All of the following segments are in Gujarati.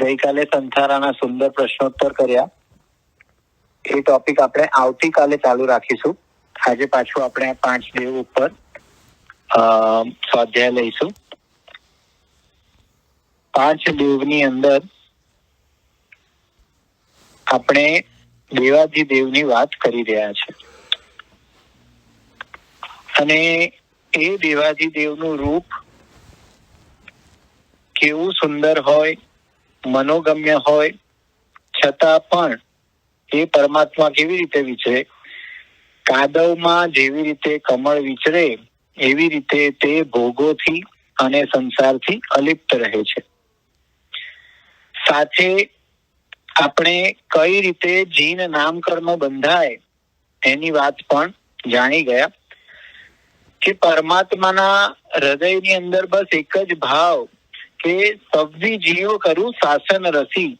ગઈકાલે સંથારાના સુંદર પ્રશ્નોત્તર કર્યા. એ ટોપિક આપણે આવતીકાલે ચાલુ રાખીશું. આજે પાછું આપણે 5 દેવ ઉપર સ્વાધ્યાય લઈશું. 5 દેવની અંદર આપણે દેવાધિદેવની વાત કરી રહ્યા છે અને એ દેવાધિદેવનું રૂપ કેવું સુંદર હોય, મનોગમ્ય હોય, છતાં પણ એ પરમાત્મા કેવી રીતે વિચરે, કાદવમાં જેવી રીતે કમળ વિચરે એવી રીતે તે ભોગોથી અને સંસારથી અલિપ્ત રહે છે. સાથે આપણે કઈ રીતે જીન નામકર્મ બંધાય એની વાત પણ જાણી ગયા કે પરમાત્માના હૃદયની અંદર બસ એક જ ભાવ કે સૌથી જીવ કરું શાસન રસી,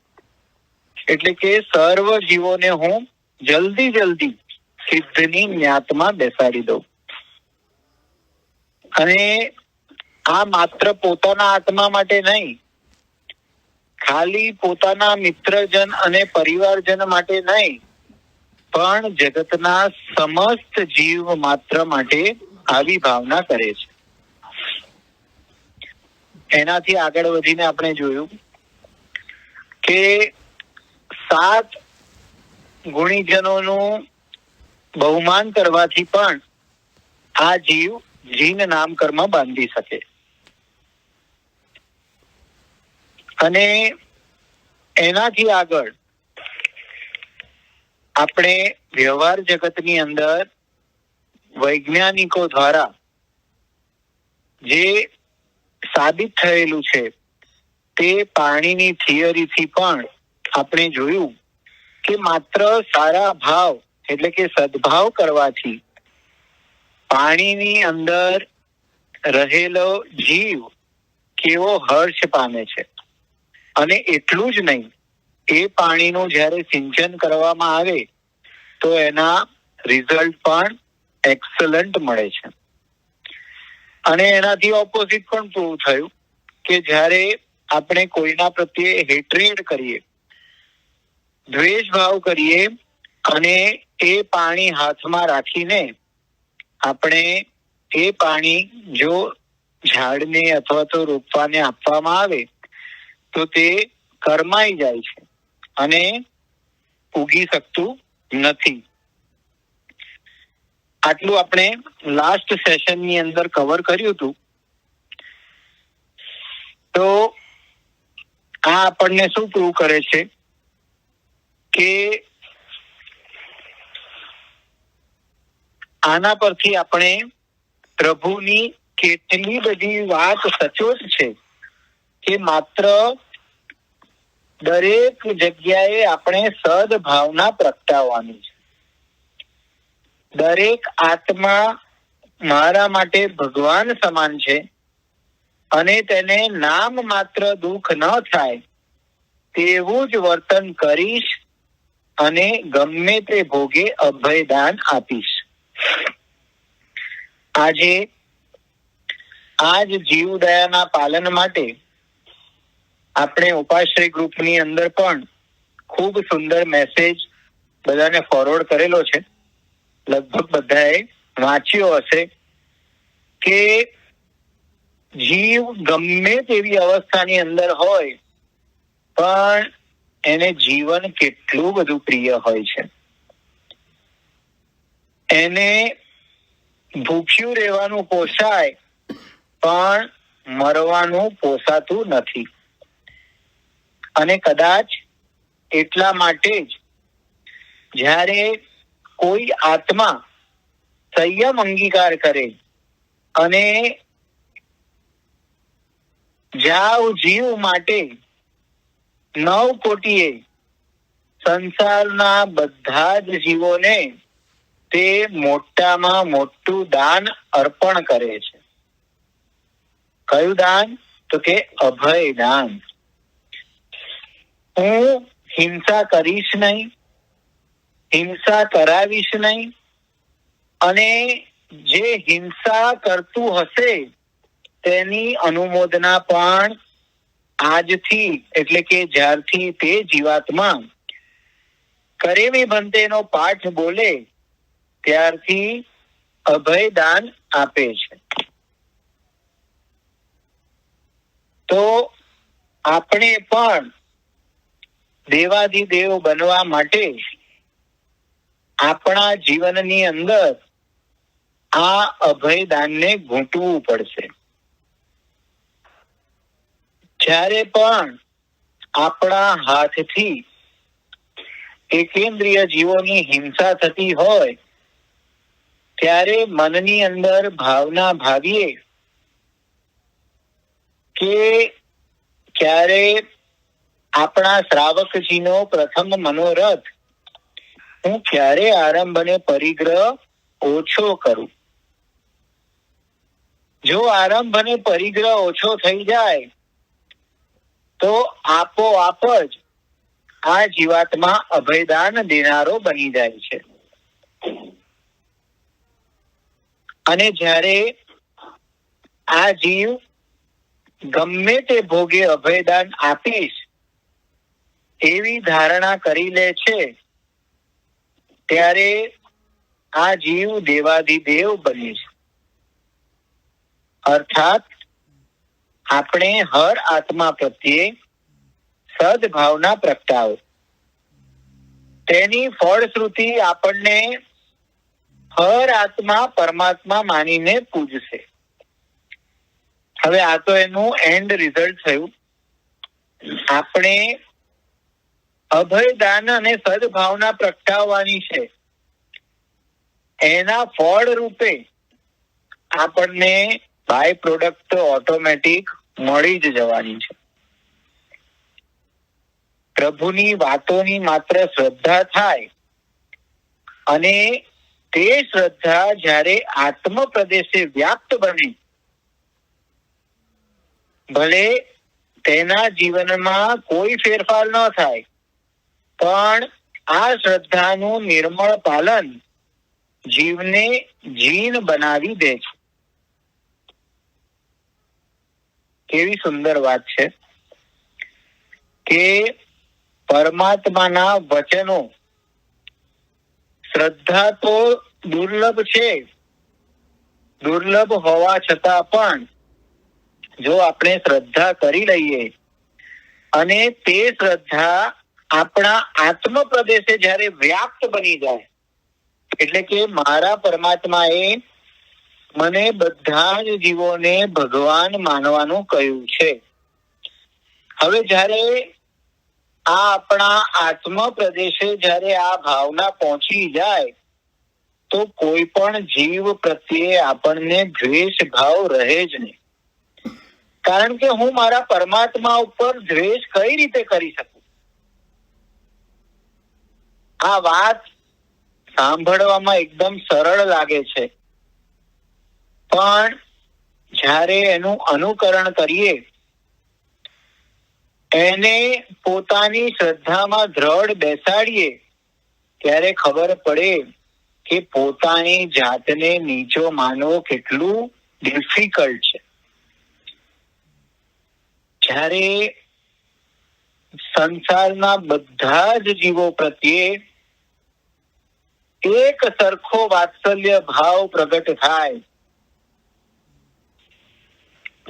એટલે કે સર્વ જીવોને હું જલ્દી સિદ્ધની ન્યાતમાં બેસાડી દઉં. અને આ માત્ર પોતાના આત્મા માટે નહીં, ખાલી પોતાના મિત્રજન અને પરિવારજન માટે નહીં, પણ જગતના સમસ્ત જીવ માત્ર માટે આવી ભાવના કરે છે. એનાથી આગળ વધીને આપણે જોયું કે 7 ગુણીજનોનું બહુમાન કરવાથી પણ આ જીવ જીન નામ કર્મ બાંધી શકે. અને એનાથી આગળ આપણે વ્યવહાર જગતની અંદર વૈજ્ઞાનિકો દ્વારા જે સાબિત થયેલું છે તે પાણીની થિયરીથી પણ આપણે જોયું કે માત્ર સારા ભાવ એટલે કે સદભાવ કરવાથી પાણીની અંદર રહેલો જીવ કેવો હર્ષ પામે છે. અને એટલું જ નહીં, એ પાણીનું જ્યારે સિંચન કરવામાં આવે તો એના રિઝલ્ટ પણ એક્સલન્ટ મળે છે. અને એનાથી ઓપોઝિટ પણ પ્રૂવ થયું કે જ્યારે આપણે કોઈના પ્રત્યે હેટ્રેડ કરીએ, દ્વેષ ભાવ કરીએ અને એ પાણી હાથમાં રાખીને આપણે એ પાણી જો ઝાડને અથવા તો રોપવાને આપવામાં આવે તો તે કરમાઈ જાય છે અને ઉગી શકતું નથી. આટલું આપણે લાસ્ટ સેશનની અંદર કવર કર્યું હતું. તો આ આપણને શું પ્રૂવ કરે છે કે આના પરથી આપણે પ્રભુની કેટલી બધી વાત સચોટ છે કે માત્ર દરેક જગ્યાએ આપણે સદભાવના પ્રગટાવવાની છે. દરેક આત્મા મારા માટે ભગવાન સમાન છે અને તેને નામ માત્ર દુઃખ ન થાય તેવું જ વર્તન કરીશ અને ગમે તે ભોગે અભયદાન આપીશ. આજે આજ જીવદયાના પાલન માટે આપણે ઉપાશ્રય ગ્રુપની અંદર પણ ખૂબ સુંદર મેસેજ બધાને ફોરવર્ડ કરેલો છે. લગભગ બધાએ વાંચ્યો હશે કે જીવ ગમે તેવી અવસ્થાની અંદર હોય પણ એને જીવન કેટલું બધું પ્રિય હોય છે. એને ભૂખ્યું રહેવાનું પોસાય પણ મરવાનું પોસાતું નથી. અને કદાચ એટલા માટે જ જ્યારે કોઈ આત્મા સંયમ અંગીકાર કરે અને જાવ જીવ માટે 9 કોટીએ સંસારના બધા જ જીવોને તે મોટામાં મોટું દાન અર્પણ કરે છે. કયું દાન? તો કે અભય દાન. હું હિંસા કરીશ નહીં, હિંસા કરાવીશ નહીં, અને જે હિંસા કરતું હશે તેની અનુમોદના પણ આજથી એટલે કે જ્યારથી તે જીવાત્મા કરેમી ભંતેનો પાઠ બોલે ત્યારથી અભયદાન આપે છે. તો આપણે પણ દેવાધિદેવ બનવા માટે આપણા જીવનની અંદર આ અભયદાનને ઘૂંટવું પડશે. જ્યારે પણ આપણા હાથથી એકેન્દ્રિય જીવોની હિંસા થતી હોય ત્યારે મનની અંદર ભાવના ભાવીએ કે ક્યારે આપણા શ્રાવકજીનો પ્રથમ મનોરથ હું ક્યારે આરંભ અને પરિગ્રહ ઓછો કરું. જો આરંભ અને પરિગ્રહ ઓછો થઈ જાય તો આપોઆપ જ આ જીવાત્મા અભયદાન દેનારો બની જાય છે. અને જ્યારે આ જીવ ગમે તે ભોગે અભયદાન આપીશ એવી ધારણા કરી લે છે ત્યારે આ જીવ દેવાધિદેવ બને છે. અર્થાત આપણે હર આત્મા પ્રત્યે સદભાવના પ્રગટાવો. તેની ફળશ્રુતિ આપણને હર આત્મા પરમાત્મા માનીને પૂજશે. હવે આ તો એનું એન્ડ રિઝલ્ટ થયું. આપણે અભયદાન અને સદભાવના પ્રગટાવવાની છે. એના ફળ રૂપે આપણને બાય પ્રોડક્ટ તો ઓટોમેટિક મળી જ જવાની છે. પ્રભુની વાતોની માત્ર શ્રદ્ધા થાય અને તે શ્રદ્ધા જ્યારે આત્મ પ્રદેશે વ્યાપ્ત બને, ભલે તેના જીવનમાં કોઈ ફેરફાર ન થાય પણ આ શ્રદ્ધાનું નિર્મળ પાલન જીવને જીન બનાવી દે છે. કેવી સુંદર વાત છે કે પરમાત્માના વચનો શ્રદ્ધા તો દુર્લભ છે. દુર્લભ હોવા છતાં પણ જો આપણે શ્રદ્ધા કરી લઈએ અને તે શ્રદ્ધા આપણા આત્મ પ્રદેશે જ્યારે વ્યાપ્ત બની જાય એટલે કે મારા પરમાત્માએ મને બધા જ જીવોને ભગવાન માનવાનું કહ્યું છે. હવે જ્યારે આ આપણા આત્મ પ્રદેશે જ્યારે આ ભાવના પહોંચી જાય તો કોઈ પણ જીવ પ્રત્યે આપણને દ્વેષ ભાવ રહે જ નહીં. કારણ કે હું મારા પરમાત્મા ઉપર દ્વેષ કઈ રીતે કરી શકું? આ વાત સાંભળવામાં એકદમ સરળ લાગે છે, પણ જ્યારે એનું અનુકરણ કરીએ, એને પોતાની શ્રદ્ધામાં દ્રઢ બેસાડીએ ત્યારે ખબર પડે કે પોતાની જાતને નીચો માનવો કેટલું ડિફિકલ્ટ છે. જ્યારે સંસારના બધા જ જીવો પ્રત્યે એક સરખો વાત્સલ્ય ભાવ પ્રગટ થાય,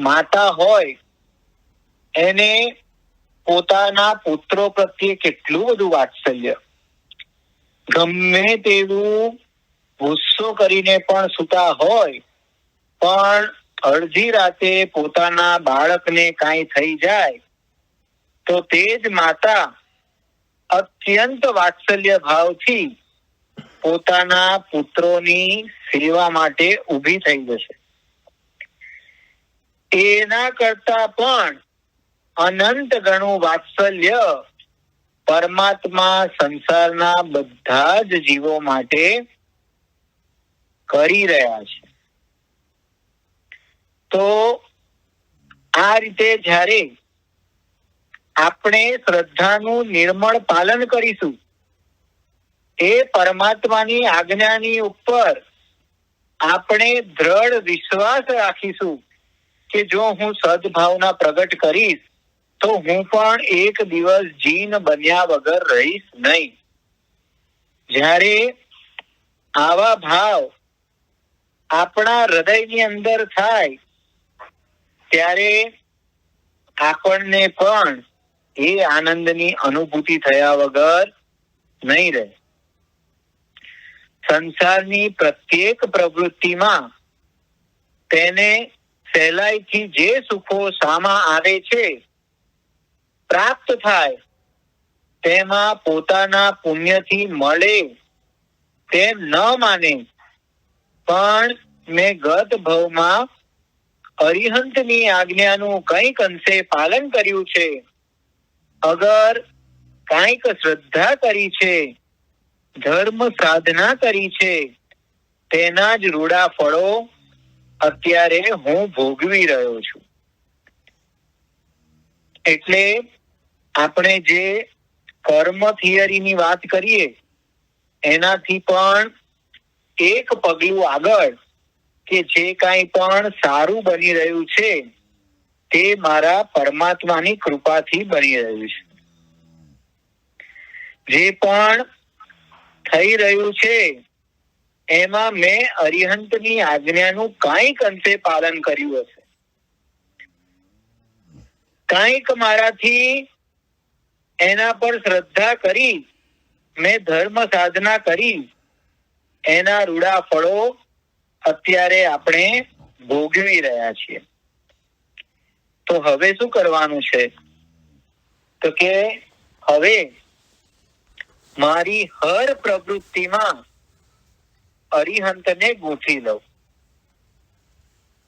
માતા હોય એને પોતાના પુત્રો પ્રત્યે કેટલું બધું વાત્સલ્ય, ગમે તેવું ગુસ્સો કરીને પણ સૂતા હોય પણ અડધી રાતે પોતાના બાળકને કાંઈ થઈ જાય તો તે જ માતા અત્યંત વાત્સલ્ય ભાવથી પોતાના પુત્રોની સેવા માટે ઊભી થઈ જશે. એના કરતા પણ અનંત ગણું વાત્સલ્ય પરમાત્મા સંસારના બધા જ જીવો માટે કરી રહ્યા છે. તો આ રીતે જ્યારે આપણે શ્રદ્ધાનું નિર્મળ પાલન કરીશું, એ પરમાત્માની આજ્ઞાની ઉપર આપણે દ્રઢ વિશ્વાસ રાખીશું કે જો હું સદભાવના પ્રગટ કરીશ તો હું પણ એક દિવસ જીન બન્યા વગર રહીશ નહીં. જ્યારે આવા ભાવ આપણા હૃદયની અંદર થાય ત્યારે આપણને પણ એ આનંદની અનુભૂતિ થયા વગર નહીં રહે. સંસારની પ્રત્યેક પ્રવૃત્તિમાં તેને સહેલાઈથી જે સુખો સામા આવે છે, પ્રાપ્ત થાય, તેમાં પોતાના પુણ્યથી મળે તેમ ન માને, પણ મેં ગત ભવમાં અરિહંતની આજ્ઞાનું કંઈક અંશે પાલન કર્યું છે, અગર કંઈક શ્રદ્ધા કરી છે, ધર્મ સાધના કરી છે, તેના જ રૂડા ફળો અત્યારે હું ભોગવી રહ્યો છું. એટલે આપણે જે કર્મ થિયરીની વાત કરીએ એનાથી પણ એક પગલું આગળ કે જે કાંઈ પણ સારું બની રહ્યું છે તે મારા પરમાત્માની કૃપાથી બની રહ્યું છે. જે પણ થઈ રહ્યું છે એમાં મેં અરિહંતની આજ્ઞાનું કંઈક અંશે પાલન કર્યું હશે. કંઈક મારાથી એના પર શ્રદ્ધા કરી, મેં ધર્મ સાધના કરી, એના રૂડા ફળો અત્યારે આપણે ભોગવી રહ્યા છીએ. તો હવે શું કરવાનું છે? તો કે હવે મારી હર પ્રવૃત્તિમાં અરિહંતને ગૂંથી લઉં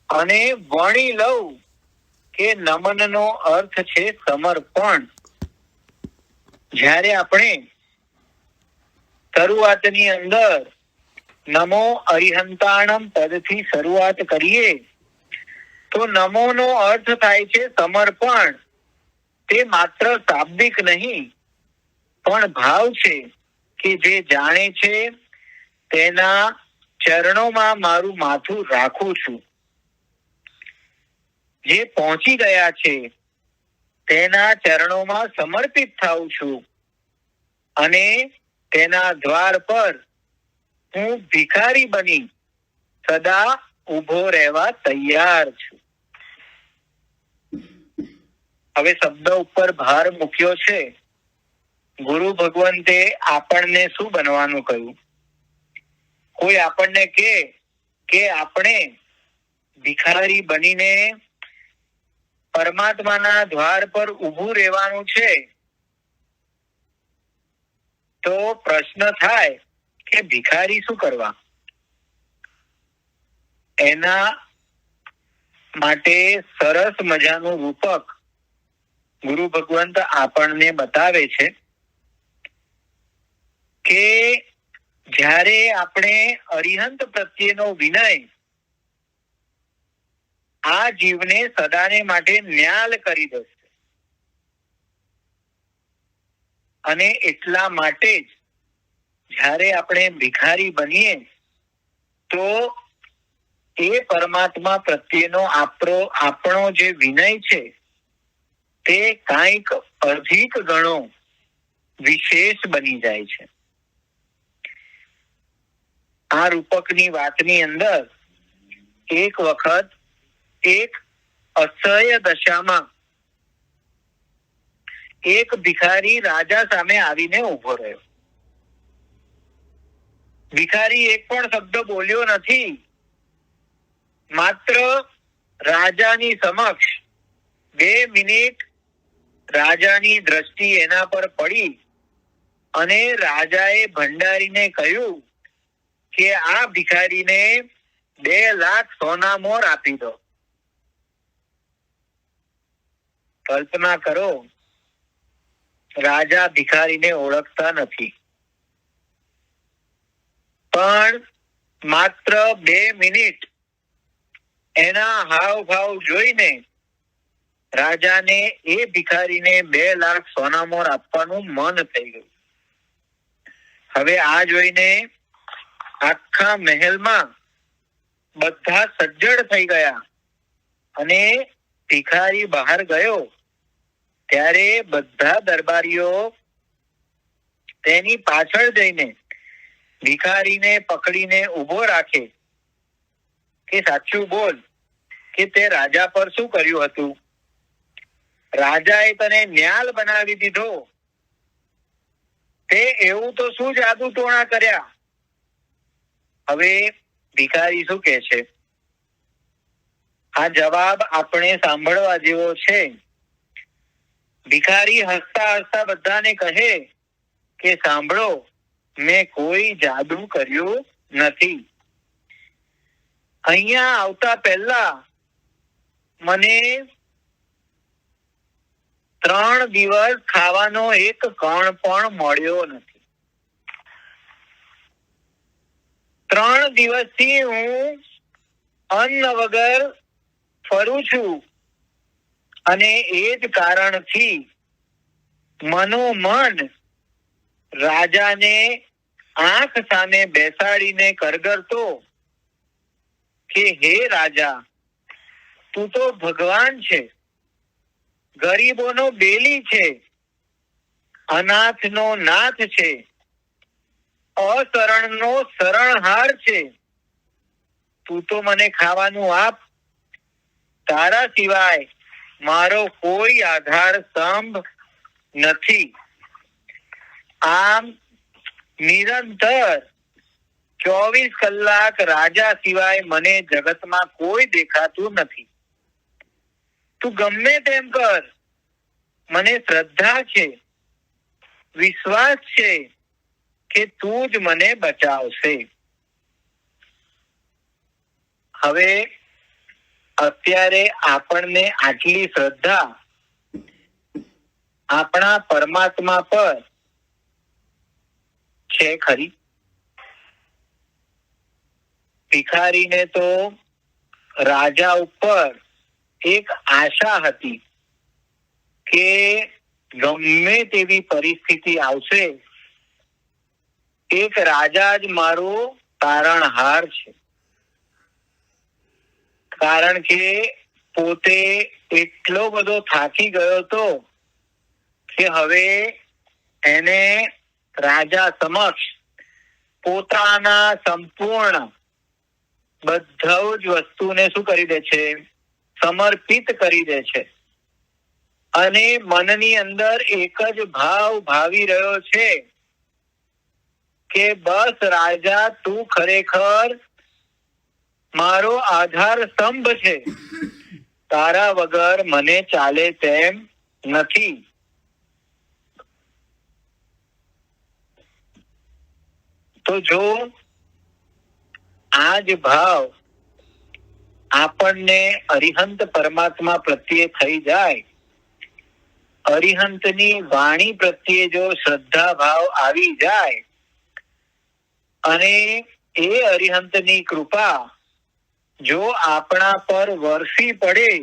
અને વણી લઉં કે નમનનો અર્થ છે સમર્પણ. જ્યારે આપણે શરૂઆતની અંદર નમો અરિહંતાણમ પદથી શરૂઆત કરીએ તો નમોનો અર્થ થાય છે સમર્પણ. તે માત્ર શાબ્દિક નહીં પણ ભાવ છે કે જે જાણે છે તેના ચરણોમાં મારું માથું રાખું છું. જે પહોંચી ગયા છે તેના ચરણોમાં સમર્પિત થાઉં છું અને તેના દ્વાર પર હું ભિખારી બની સદા ઊભો રહેવા તૈયાર છું. હવે શબ્દ ઉપર ભાર મૂક્યો છે. ગુરુ ભગવંતે આપણને શું બનવાનું કહ્યું? કોઈ આપણને કે આપણે ભિખારી બનીને પરમાત્માના દ્વાર પર ઊભું રહેવાનું છે, તો પ્રશ્ન થાય કે ભિખારી શું કરવા? એના માટે સરસ મજાનું રૂપક ગુરુ ભગવંત આપણને બતાવે છે કે જ્યારે આપણે અરિહંત પ્રત્યેનો વિનય આ જીવને સદાને માટે ન્યાલ કરી દેશે. અને એટલા માટે જ જ્યારે આપણે ભિખારી બનીએ તો એ પરમાત્મા પ્રત્યેનો આપણો જે વિનય છે તે કાંઈક અધિક ગણો વિશેષ બની જાય છે. આ રૂપકની વાતની અંદર એક વખત એક અસહ્ય દશામાં એક ભિખારી રાજા સામે આવીને ઉભો રહ્યો. ભિખારી એક પણ શબ્દ બોલ્યો નથી, માત્ર રાજાની સમક્ષ 2 મિનિટ રાજાની દ્રષ્ટિ એના પર પડી અને રાજાએ ભંડારીને કહ્યું કે આ ભિખારીને 2 લાખ સોના મોર આપી દો. કલ્પના કરો, રાજા ભિખારીને ઓળખતા નથી, પણ માત્ર 2 મિનિટ એના હાવભાવ જોઈને રાજાને એ ભિખારીને 2 લાખ સોનામોર આપવાનું મન થઈ ગયું. હવે આ જોઈને આખા મહેલમાં બધા સજ્જડ થઈ ગયા અને ભિખારી બહાર ગયો ત્યારે બધા દરબારીઓ તેની પાછળ જઈને ભિખારીને પકડીને ઉભો રાખે કે સાચું બોલ કે તે રાજા પર શું કર્યું હતું? રાજાએ તને ન્યાલ બનાવી દીધો, તે એવું તો શું જાદુ ટોણા કર્યા? હવે ભિખારી શું કહે છે? આ જવાબ આપણે સાંભળવા જેવો છે. ભિખારી હસતા હસતા બધાને કહે કે સાંભળો, મેં કોઈ જાદુ કર્યું નથી. અહીંયા આવતા પહેલા મને 3 દિવસ ખાવાનો એક કણ પણ મળ્યો નથી. 3 દિવસથી હું અન્ન વગર ફરું છું અને એ જ કારણથી મનોમન રાજાને આંખ સામે બેસાડીને કરગરતો કે હે રાજા, તું તો ભગવાન છે, ગરીબોનો બેલી છે, અનાથનો નાથ છે, અશરણનો શરણહાર છે. તું તો મને ખાવાનું આપ, તારા સિવાય મારો કોઈ આધાર સ્તંભ નથી. આમ નિરંતર 24 કલાક રાજા સિવાય મને જગતમાં કોઈ દેખાતું નથી. તું ગમે તેમ કર, મને શ્રદ્ધા છે, વિશ્વાસ છે કે તું જ મને બચાવશે. હવે અત્યારે આપણને આટલી શ્રદ્ધા આપણા પરમાત્મા પર છે ખરી? ભિખારીને તો રાજા ઉપર એક આશા હતી કે ગમે તેવી પરિસ્થિતિ આવશે, એક રાજા જ મારો તારણહાર છે. કારણ કે પોતે એટલો બધો થાકી ગયો હતો કે હવે એને રાજા સમક્ષ પોતાના સંપૂર્ણ બધા જ વસ્તુને શું કરી દે છે? સમર્પિત કરી દે છે. અને મનની અંદર એક જ ભાવ ભાવી રહ્યો છે કે બસ રાજા, તું ખરેખર મારો આધાર સ્તંભ છે, તારા વગર મને ચાલે તેમ નથી. તો જો આ જ ભાવ આપણને અરિહંત પરમાત્મા પ્રત્યે થઈ જાય, અરિહંતની વાણી પ્રત્યે જો શ્રદ્ધા ભાવ આવી જાય અને એ અરિહંતની કૃપા જો આપણા પર વરસી પડે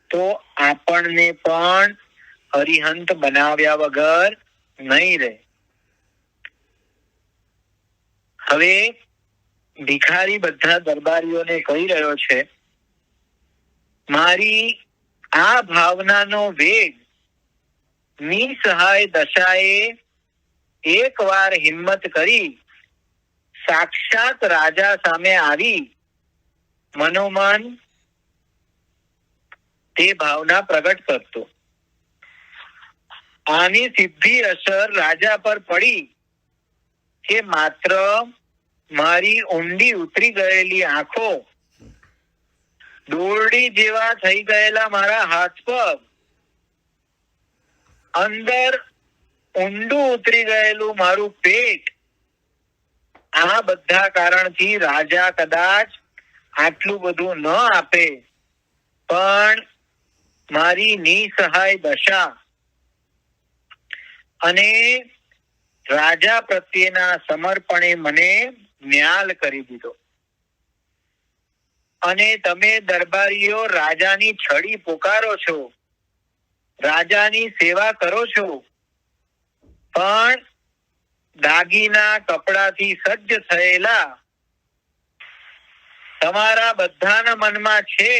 તો આપણને પણ અરિહંત બનાવ્યા વગર નહીં રહે. હવે ભિખારી બધા દરબારીઓને કહી રહ્યો છે, મારી આ ભાવનાનો વેગ નિસહાય દશાએ એકવાર હિંમત કરી સાક્ષાત રાજા સામે આવી મનોમન તે ભાવના પ્રગટ કરતો. આની સીધી અસર રાજા પર પડી કે માત્ર મારી ઊંડી ઉતરી ગયેલી આંખો, દોરડી જેવા થઈ ગયેલા મારા હાથ પગ, અંદર ઊંડું ઉતરી ગયેલું મારું પેટ, આ બધા કારણથી રાજા કદાચ આટલું બધું ન આપે, પણ મારી નિસહાય દશા અને રાજા પ્રત્યેના સમર્પણે મને ન્યાલ કરી દીધો. અને તમે દરબારીઓ રાજાની છડી પોકારો છો, રાજાની સેવા કરો છો, પણ દાગીના કપડાથી સજ્જ થયેલા તમારા બધાના મનમાં છે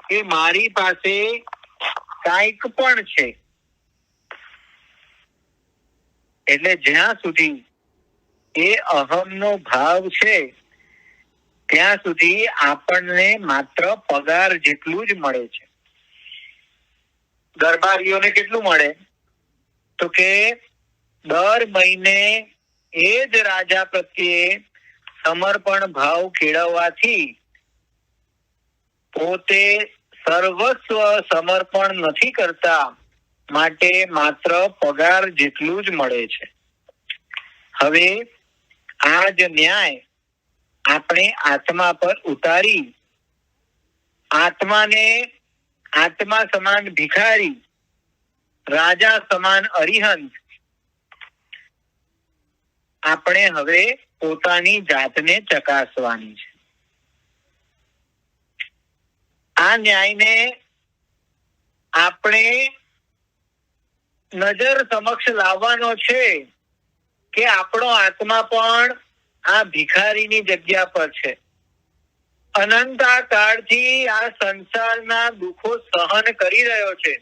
કે મારી પાસે કાંઈક પણ છે. એટલે જ્યાં સુધી એ અહમનો ભાવ છે ત્યાં સુધી આપણને માત્ર પગાર જેટલું જ મળે છે. દરબારીઓને કેટલું મળે? તો કે દર મહિને એ જ રાજા પ્રત્યે સમર્પણ ભાવ કેળવવાથી પોતે સર્વસ્વ સમર્પણ નથી કરતા, માટે માત્ર પગાર જેટલું જ મળે છે. હવે આ જ ન્યાય આપણે આત્મા પર ઉતારી આત્માને આત્મા સમાન ભિખારી, રાજા સમાન અરિહંત આપણે હવે પોતાની જાતને ચકાસવાની છે. આ ન્યાયને આપણે નજર સમક્ષ લાવવાનો છે કે આપણો આત્મા પણ આ ભિખારીની જગ્યા પર છે. અનંત કાળથી આ સંસારના દુઃખો સહન કરી રહ્યો છે.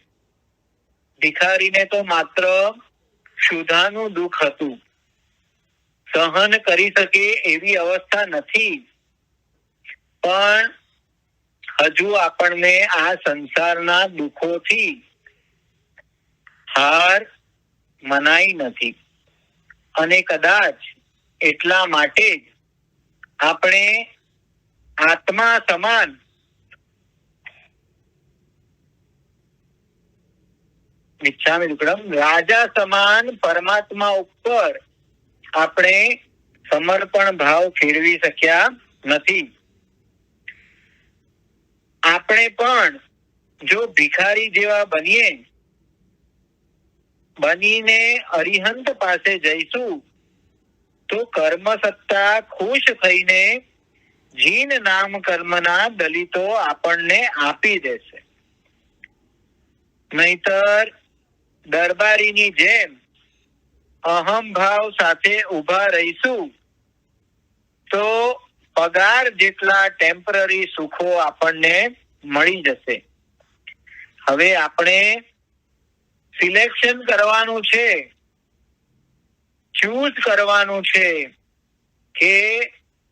ભિખારીને તો માત્ર ક્ષુધાનું દુઃખ હતું, સહન કરી શકે એવી અવસ્થા નથી, પણ હજુ આપણને આ સંસારના દુઃખોથી હાર મનાઈ નથી. અને કદાચ એટલા માટે જ આપણે આત્મા સમાન મિચ્છામિ દુક્કડમ રાજા સમાન પરમાત્મા ઉપર આપણે સમર્પણ ભાવ ફેરવી શક્યા નથી. આપણે પણ જો ભિખારી જેવા બનીને અરિહંત પાસે જઈશું તો કર્મ સત્તા ખુશ થઈને જીન નામ કર્મના દલિતો આપણને આપી દેશે. નહીતર દરબારીની જેમ અહમ ભાવ સાથે ઉભા રહીશું તો પગાર જેટલા ટેમ્પરરી સુખો આપણને મળી જશે. હવે આપણે સિલેક્શન કરવાનું છે, ચૂઝ કરવાનું છે કે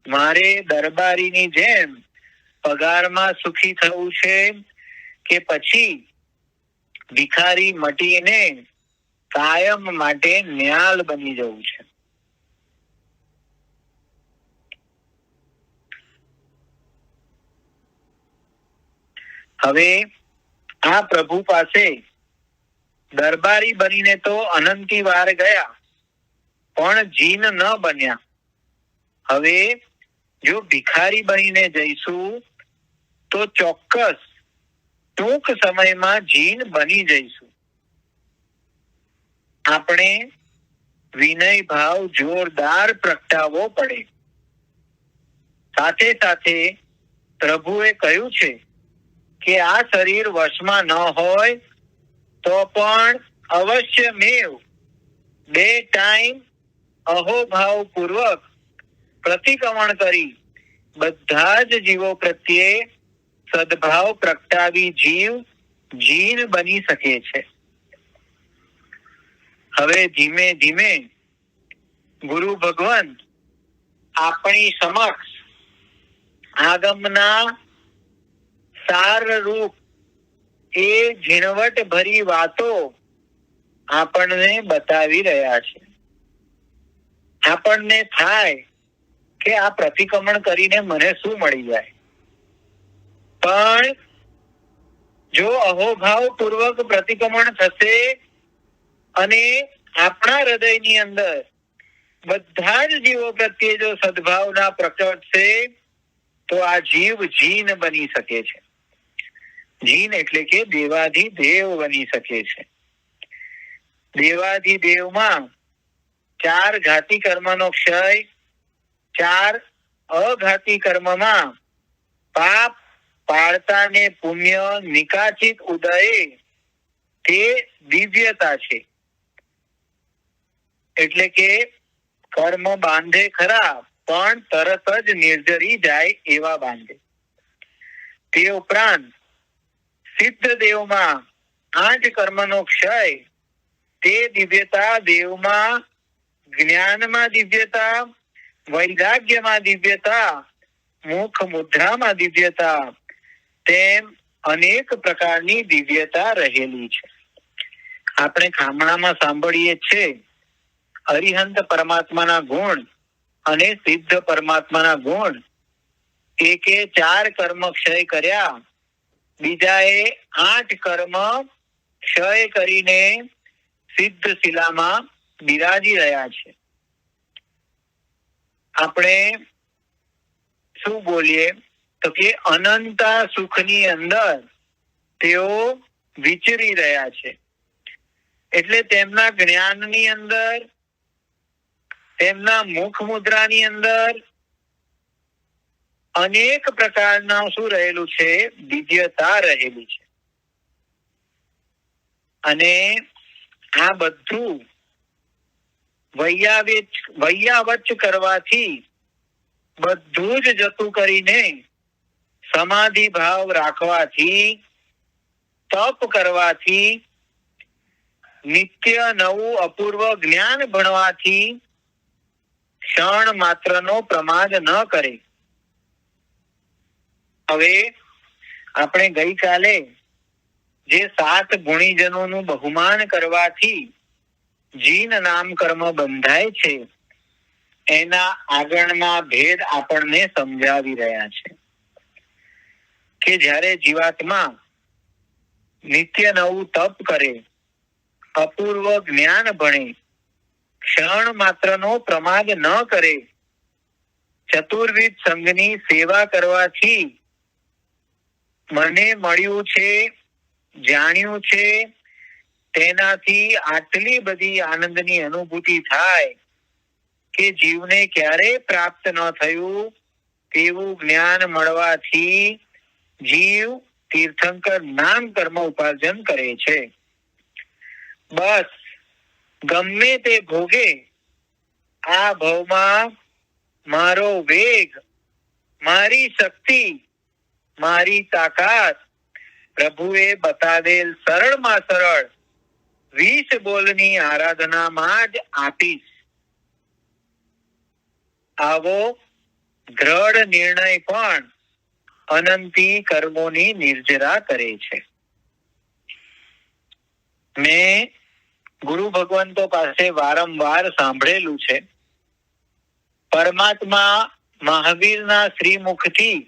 મારે દરબારીની જેમ પગારમાં સુખી થવું છે કે પછી ભિખારી મટીને કાયમ માટે ન્યાલ બની જવું છે. હવે આ પ્રભુ પાસે દરબારી બનીને તો અનંતી વાર ગયા, પણ જીન ન બન્યા. હવે જો ભિખારી બનીને જઈશું તો ચોક્કસ ટૂંક સમયમાં જીન બની જઈશું. આપણે વિનય ભાવ જોરદાર પ્રગટાવવો પડે. સાથે સાથે પ્રભુએ કહ્યું છે કે આ શરીર વશમાં ન હોય તો પણ અવશ્ય મેવ 2 ટાઈમ અહોભાવ પૂર્વક પ્રતિક્રમણ કરી બધા જ જીવો પ્રત્યે સદભાવ પ્રગટાવી જીન બની શકે છે. હવે ધીમે ધીમે ગુરુ ભગવાન આપણી સમક્ષ આગમના સાર રૂપ એ ઝીણવટ ભરી વાતો આપણને બતાવી રહ્યા છે. આપણને થાય કે આ પ્રતિક્રમણ કરીને મને શું મળી જાય, પણ જો અહોભાવ પૂર્વક પ્રતિક્રમણ થશે અને આપણા હૃદયની અંદર બધા જ જીવો પ્રત્યે જો સદભાવના પ્રકટશે તો આ જીવ જીન બની શકે છે. જીન એટલે કે દેવાધિદેવ બની શકે છે. દેવાધિદેવમાં 4 ઘાતી કર્મનો ક્ષય, 4 અઘાતી કર્મમાં પાપ પાળતાને પુણ્ય નિકાચિત ઉદય તે દિવ્યતા છે. એટલે કે કર્મ બાંધે ખરા પણ તરત જ નિર્જરી જાય એવા બાંધે. તે ઉપરાંત સિદ્ધ દેવમાં 8 કર્મનો ક્ષય, તે દિવ્યતા દેવમાં, જ્ઞાનમાં દિવ્યતા, વૈરાગ્યમાં દિવ્યતા, મુખ મુદ્રામાં દિવ્યતા, તેમ અનેક પ્રકારની દિવ્યતા રહેલી છે. આપણે ખામણામાં સાંભળીએ છે અરિહંત પરમાત્માના ગુણ અને સિદ્ધ પરમાત્માના ગુણ. એકે 4 કર્મ ક્ષય કર્યા, બીજાએ 8 કર્મ ક્ષય કરીને સિદ્ધ શિલામાં બિરાજી રહ્યા છે. આપણે શું બોલીએ તો કે અનંતા સુખની અંદર તેઓ વિચરી રહ્યા છે. એટલે તેમના જ્ઞાનની અંદર, તેમના મુખ મુદ્રાની અંદર અનેક પ્રકારના શું રહેલું છે? દિવ્યતા રહેલી છે. અને આ બધું વૈયાવચ કરવાથી, બધું જ જતું કરીને સમાધિ ભાવ રાખવાથી, તપ કરવાથી, નિત્ય નવું અપૂર્વ જ્ઞાન ભણવાથી ક્ષણ માત્રનો પ્રમાદ ન કરે. હવે આપણે ગઈકાલે જે 7 ગુણીજનોનું બહુમાન કરવાથી જીન નામ કર્મ બંધાય છે, એના આગળના ભેદ આપણને સમજાવી રહ્યા છે કે જ્યારે જીવાત્મા નિત્ય નવું તપ કરે, અપૂર્વ જ્ઞાન ભણે, ક્ષણ માત્રનો પ્રમાદ ન કરે, ચતુર્વિધ સંઘની સેવા કરવાથી મને મળ્યું છે, જાણ્યું છે, તેનાથી આટલી બધી આનંદની અનુભૂતિ થાય કે જીવને ક્યારેય પ્રાપ્ત ન થયું તેવું જ્ઞાન મળવાથી જીવ તીર્થંકર નામ કર્મ ઉપાર્જન કરે છે. બસ ગમે તે ભોગે, આ ભવમાં મારો વેગ, મારી શક્તિ, મારી તાકાત પ્રભુએ બતાવેલ સરળમાં સરળ 20 બોલની આરાધનામાં જ આપીશ. આવો દ્રઢ નિર્ણય પણ અનંતી કર્મોની નિર્જરા કરે છે. મેં ગુરુ ભગવંતો પાસે વારંવાર સાંભળેલું છે, પરમાત્મા મહાવીરના શ્રીમુખથી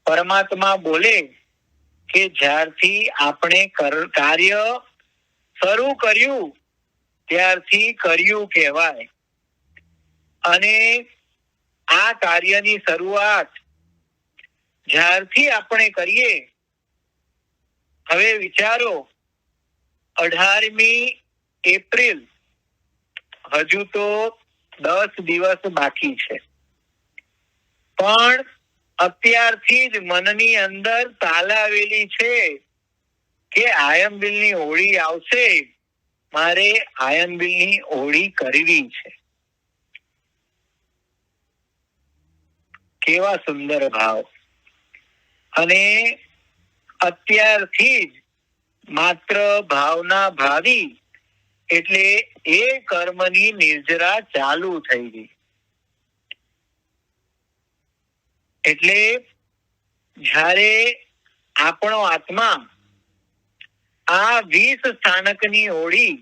પરમાત્મા બોલે કે જ્યારથી આપણે કાર્ય શરૂ કર્યું ત્યારથી કર્યું કહેવાય. અને આ કાર્યની શરૂઆત જ્યારથી આપણે કરીએ, હવે વિચારો 18મી એપ્રિલ, હજુ તો 10 દિવસ બાકી છે, પણ અત્યારથી જ મનની અંદર તાલાવેલી છે કે આયંબિલની હોળી આવશે, મારે આયંબિલની હોળી કરવી છે. કેવા સુંદર ભાવ! અને અત્યારથી જ માત્ર ભાવના ભાવી એટલે એ કર્મની નિર્જરા ચાલુ થઈ ગઈ. એટલે જ્યારે આપણો આત્મા આ 20 સ્થાનકની હોળી,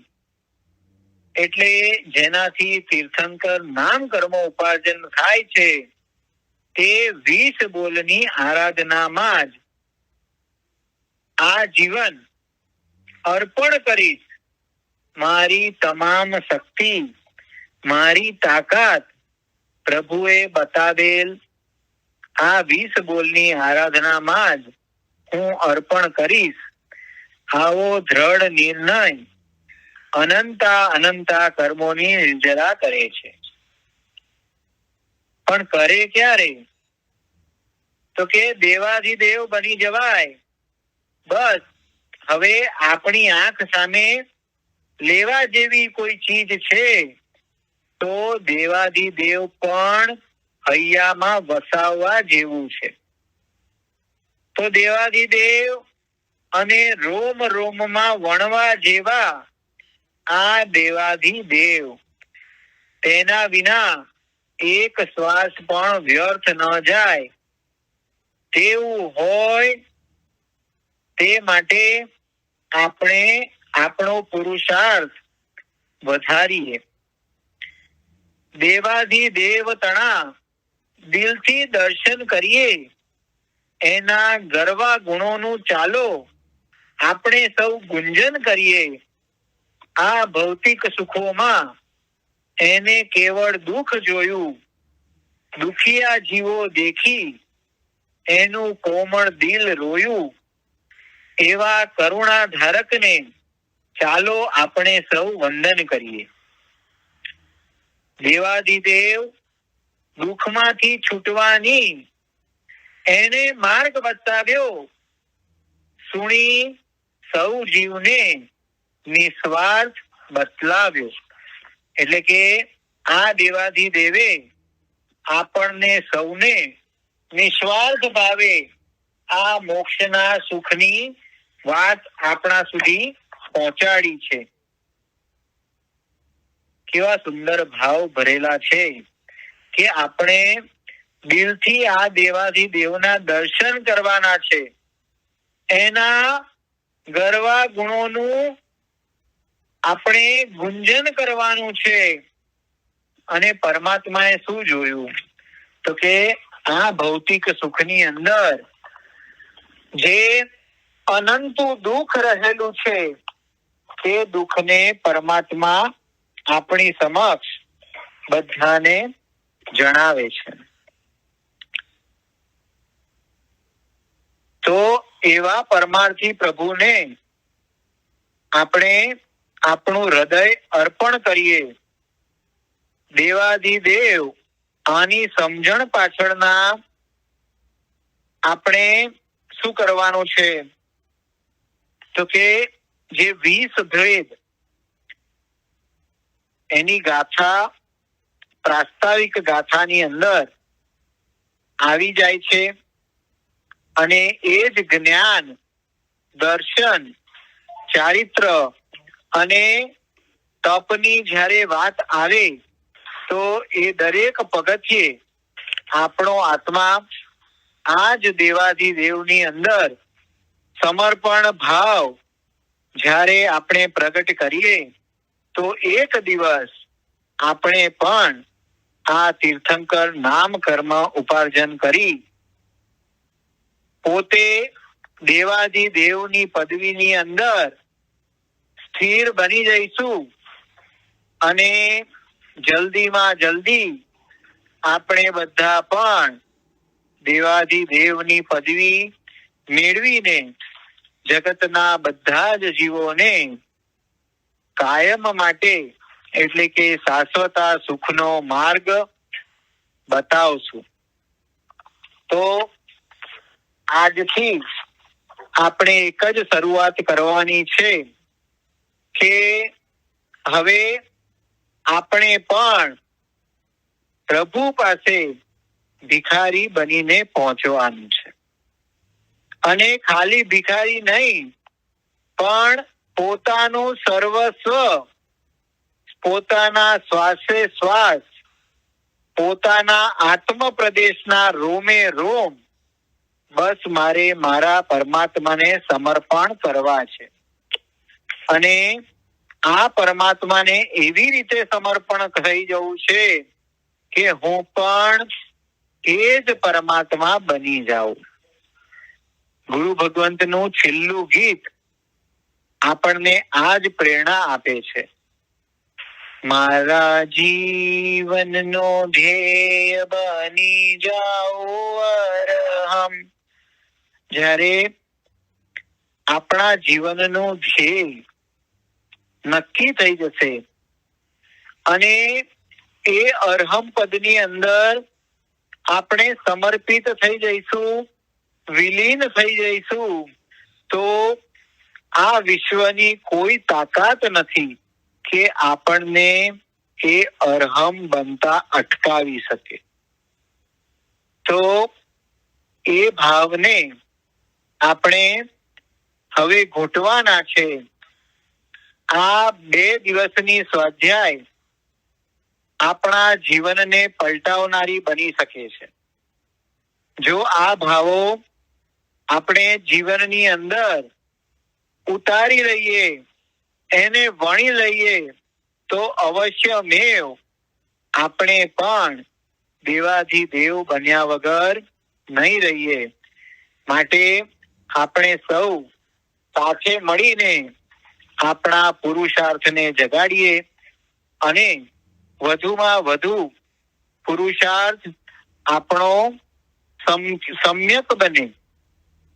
એટલે જેનાથી તીર્થંકર નામ કર્મ ઉપાર્જન થાય છે, તે 20 બોલની આરાધનામાં જ આ જીવન અર્પણ કરીશ. મારી તમામ શક્તિ, મારી તાકાત પ્રભુએ બતાવેલ આ 20 બોલની આરાધનામાં જ હું અર્પણ કરીશ. આવો દ્રઢ નિર્ણય અનંતા કર્મોની નિર્જરા કરે છે. પણ કરે ક્યારે? તો કે દેવાધિદેવ બની જવાય. બસ હવે આપણી આંખ સામે લેવા જેવી કોઈ ચીજ છે તો દેવાધિદેવ પણ હૈયામાં વસાવવા જેવું છે. તો દેવાધિદેવ અને રોમ રોમમાં વણવા જેવા આ દેવાધિદેવ, તેના વિના એક શ્વાસ પણ વ્યર્થ ન જાય તેવું હોય તે માટે આપણે આપણો પુરુષાર્થ વધારીએ. દેવાધિદેવ તણા દિલથી દર્શન કરીએ, એના ગરવા ગુણોનું ચાલો આપણે સૌ ગુંજન કરીએ. આ ભૌતિક સુખોમાં એને કેવળ દુઃખ જોયું, દુખિયા જીવો દેખી એનું કોમળ દિલ રોયું. એવા કરુણા ધારકને ચાલો આપણે સૌ વંદન કરીએ. દેવાધિદેવ દુઃખમાંથી છૂટવાની એને માર્ગ બતાવ્યો, સુણી સૌ જીવને નિસ્વાર્થ બતલાવ્યો. એટલે કે આ દેવાધિદેવે આપણને સૌને નિસ્વાર્થ ભાવે આ મોક્ષના સુખની વાત આપણા સુધી પહોંચાડી છે. કેવા સુંદર ભાવ ભરેલા છે કે આપણે દિલથી આ દેવાધિદેવના દર્શન કરવાના છે, એના ગરવા ગુણોનું આપણે ગુંજન કરવાનું છે. અને પરમાત્માએ શું જોયું તો કે આ ભૌતિક સુખની અંદર જે અનંત દુઃખ રહેલું છે તે દુઃખને પરમાત્મા આપણી સમક્ષ બધાને જણાવે છે. તો એવા પરમાર્થી પ્રભુને આપણે આપણું હૃદય અર્પણ કરીએ. દેવાધિદેવ આની સમજણ પાછળના આપણે શું કરવાનું છે તો કે જે 20 ભેદ એની ગાથા પ્રાસ્તાવિક ગાથાની અંદર આવી જાય છે. અને એ જ જ્ઞાન, દર્શન, ચારિત્ર અને તપની જ્યારે વાત આવે તો એ દરેક પગથિયે આપણો આત્મા આ જ દેવાધિદેવની અંદર સમર્પણ ભાવ જ્યારે આપણે પ્રગટ કરીએ તો એક દિવસ આપણે પણ આ તીર્થંકર નામ કર્મ ઉપાર્જન કરી પોતે દેવાધિદેવની પદવીની અંદર સ્થિર બની જઈશું. અને જલ્દીમાં જલ્દી આપણે બધા પણ દેવાધિદેવની પદવી મેળવીને જગતના બધા જ જીવોને કાયમ માટે એટલે કે શાશ્વતા સુખનો માર્ગ બતાવશું. તો આજથી આપણે એક જ શરૂઆત કરવાની છે કે હવે આપણે પણ પ્રભુ પાસે ભિખારી બનીને પહોંચવાનું છે. અને ખાલી ભિખારી નહીં, પણ પોતાનું સર્વસ્વ, પોતાના શ્વાસે શ્વાસ, પોતાના આત્મ પ્રદેશના રોમે રોમ બસ મારે મારા પરમાત્માને સમર્પણ કરવા છે. અને આ પરમાત્માને એવી રીતે સમર્પણ થઈ જવું છે કે હું પણ એ જ પરમાત્મા બની જાઉં. ગુરુ ભગવંતનું છેલ્લું ગીત આપણને આ જ પ્રેરણા આપે છે. મારા જીવનનો ધ્યેય બની જાઓ અરહમ. જ્યારે આપણા જીવનનું ધ્યેય નક્કી થઈ જશે અને એ અરહમ પદની અંદર આપણે સમર્પિત થઈ જઈશું, વિલીન થઈ જઈશું, તો આ વિશ્વની કોઈ તાકાત નથી કે આપણને એ અરહમ બનતા અટકાવી શકે. તો એ ભાવને આપણે હવે ઘૂંટવાના છે. આ 2 દિવસની સ્વાધ્યાય આપણા જીવનને પલટાવનારી બની શકે છે. જો આ ભાવો આપણે જીવનની અંદર ઉતારી લઈએ, એને વણી લઈએ, તો અવશ્ય મેવ આપણે પણ દેવાધિદેવ બન્યા વગર નહીં રહીએ. માટે આપણે સૌ સાથે મળીને આપણા પુરુષાર્થને જગાડીએ અને વધુમાં વધુ પુરુષાર્થ આપણો સમ્યક બને,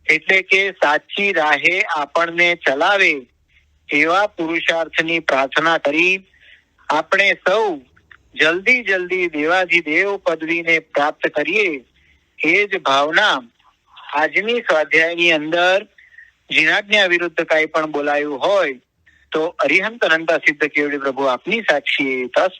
એટલે કે સાચી રાહે આપણને ચલાવે એવા પુરુષાર્થની પ્રાર્થના કરી આપણે સૌ જલ્દી દેવાધિદેવ પદવીને પ્રાપ્ત કરીએ. એ જ ભાવના આજની સ્વાધ્યાયની અંદર જીનાજ્ઞા વિરુદ્ધ કાંઈ પણ બોલાયું હોય તો અરિહંત અનંતા સિદ્ધ કેવડી પ્રભુ આપની સાક્ષી તસ્